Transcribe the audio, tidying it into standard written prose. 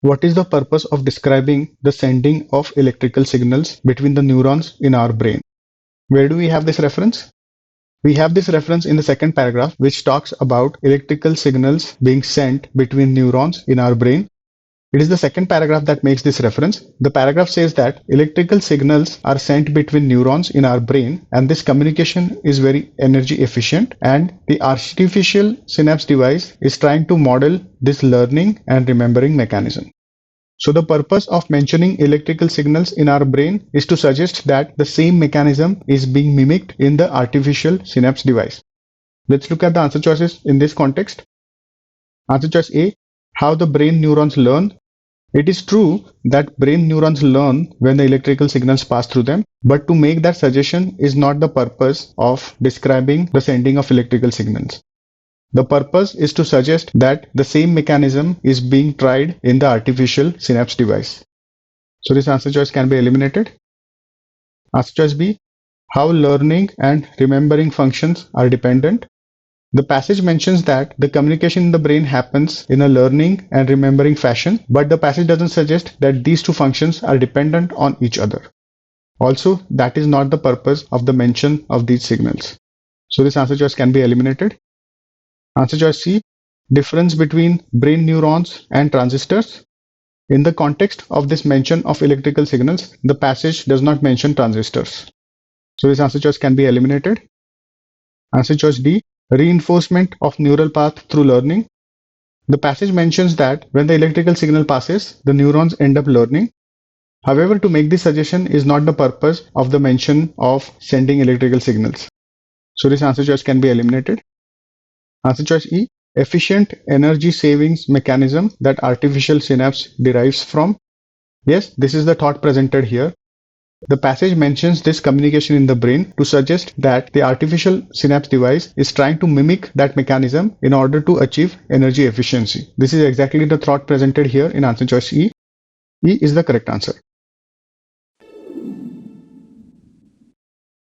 What is the purpose of describing the sending of electrical signals between the neurons in our brain? Where do we have this reference? We have this reference in the second paragraph, which talks about electrical signals being sent between neurons in our brain. It is the second paragraph that makes this reference. The paragraph says that electrical signals are sent between neurons in our brain, and this communication is very energy efficient, and the artificial synapse device is trying to model this learning and remembering mechanism. So the purpose of mentioning electrical signals in our brain is to suggest that the same mechanism is being mimicked in the artificial synapse device. Let's look at the answer choices in this context. Answer choice A, how the brain neurons learn. It is true that brain neurons learn when the electrical signals pass through them, but to make that suggestion is not the purpose of describing the sending of electrical signals. The purpose is to suggest that the same mechanism is being tried in the artificial synapse device. So this answer choice can be eliminated. Answer choice B, how learning and remembering functions are dependent. The passage mentions that the communication in the brain happens in a learning and remembering fashion, but the passage doesn't suggest that these two functions are dependent on each other. Also, that is not the purpose of the mention of these signals. So this answer choice can be eliminated. Answer choice C, difference between brain neurons and transistors. In the context of this mention of electrical signals, the passage does not mention transistors. So this answer choice can be eliminated. Answer choice D, reinforcement of neural path through learning. The passage mentions that when the electrical signal passes, the neurons end up learning. However, to make this suggestion is not the purpose of the mention of sending electrical signals. So this answer choice can be eliminated. Answer choice E, efficient energy savings mechanism that artificial synapse derives from. Yes, this is the thought presented here. The passage mentions this communication in the brain to suggest that the artificial synapse device is trying to mimic that mechanism in order to achieve energy efficiency. This is exactly the thought presented here in answer choice E. E is the correct answer.